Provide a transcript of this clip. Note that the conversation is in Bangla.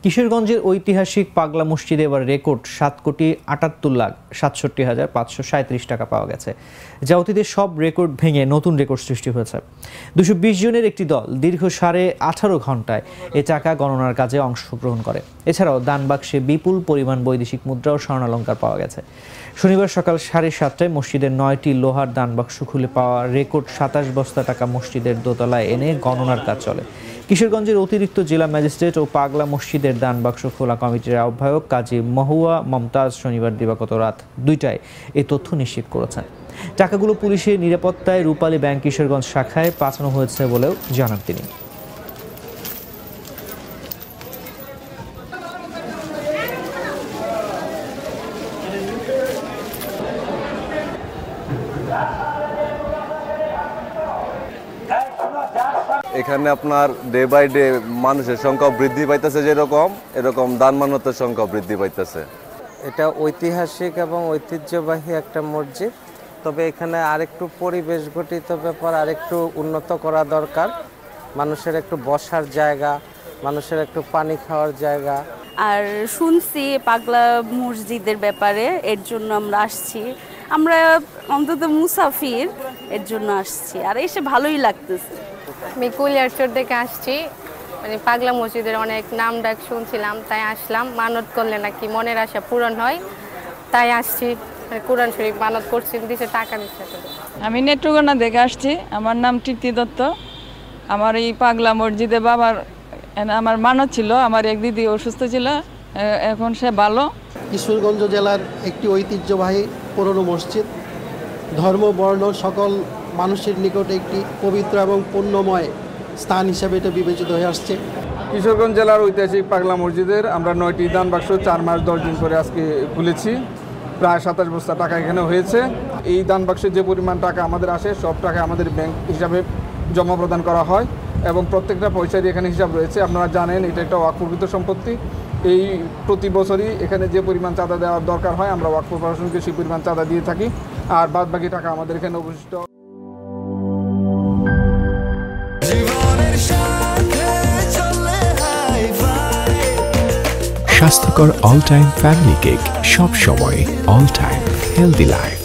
কিশোরগঞ্জের ঐতিহাসিক পাগলা মসজিদে এবার রেকর্ড 7,78,67,537 টাকা পাওয়া গেছে, যা অতীতের সব রেকর্ড ভেঙে নতুন রেকর্ড সৃষ্টি হয়েছে। 220 জনের একটি দল দীর্ঘ 18.5 ঘন্টায় এ টাকা গণনার কাজে অংশগ্রহণ করে। এছাড়াও দান বাক্সে বিপুল পরিমাণ বৈদেশিক মুদ্রা ও স্বর্ণালঙ্কার পাওয়া গেছে। শনিবার সকাল 7:30টায় মসজিদের 9টি লোহার দান বাক্স খুলে পাওয়া রেকর্ড 27 বস্তা টাকা মসজিদের দোতলায় এনে গণনার কাজ চলে। কিশোরগঞ্জের অতিরিক্ত জেলা ম্যাজিস্ট্রেট ও পাগলা মসজিদের দান বাক্স খোলা কমিটির আহ্বায়ক কাজী মহুয়া মমতাজ শনিবার দিবাগত রাত 2টায় এই তথ্য নিশ্চিত করেছেন। টাকাগুলো পুলিশের নিরাপত্তায় রূপালী ব্যাংক কিশোরগঞ্জ শাখায় পাঠানো হয়েছে বলেও জানান তিনি। এখানে আপনার ডে বাই ডে মানুষের সংখ্যা বৃদ্ধি পাইতেছে, এরকম দান মানতের সংখ্যা বৃদ্ধি পাইতেছে। এটা ঐতিহাসিক এবং ঐতিহ্যবাহী একটা মসজিদ, তবে এখানে আরেকটু পরিবেশ গঠিত ব্যাপার আরেকটু উন্নত করা দরকার। মানুষের একটু বসার জায়গা, মানুষের একটু পানি খাওয়ার জায়গা। আর শুনছি পাগলা মসজিদের ব্যাপারে, এর জন্য আমরা আসছি। আমরা অন্তত মুসাফির, এর জন্য আসছি, আর এসে ভালোই লাগতেছে। আমি কুলিয়ারচর থেকে আসছি, মানে পাগলা মসজিদের অনেক নাম ডাক শুনছিলাম, তাই আসলাম। মানত করলে নাকি মনের আশা পূরণ হয়, তাই আসছি। কোরআন শরীফ মানত করছি, দিছে টাকা দিচ্ছে। আমি নেত্রকোনা দেখে আসছি। আমার নাম তৃপ্তি দত্ত। আমার এই পাগলা মসজিদে আমার মানত ছিল। আমার এক দিদি অসুস্থ ছিল, এখন সে ভালো। কিশোরগঞ্জ জেলার একটি ঐতিহ্যবাহী পুরনো মসজিদ, ধর্ম বর্ণ সকল মানুষের নিকটে একটি পবিত্র এবং পুণ্যময় স্থান হিসেবে এটা বিবেচিত হয়ে আসছে। কিশোরগঞ্জ জেলার ঐতিহাসিক পাগলা মসজিদের আমরা 9টি দান বাক্স 4 মাস 10 দিন করে আজকে খুলেছি। প্রায় 27 বস্তা টাকা এখানে হয়েছে। এই দান বাক্সে যে পরিমাণ টাকা আমাদের আসে, সব টাকা আমাদের ব্যাংক হিসাবে জমা প্রদান করা হয় এবং প্রত্যেকটা পয়সারই এখানে হিসাব রয়েছে। আপনারা জানেন এটা একটা ওয়াকফকৃত সম্পত্তি। এই প্রতি বছরই এখানে যে পরিমাণ চাঁদা দেওয়ার দরকার হয়, আমরা ওয়াকফ প্রশাসনকে সেই পরিমাণ চাঁদা দিয়ে থাকি, আর বাদ বাকি টাকা আমাদের এখানে অবশিষ্ট। স্বাস্থ্যকর অল টাইম ফ্যামিলি কেক, সব সময় অল টাইম হেলদি লাইফ।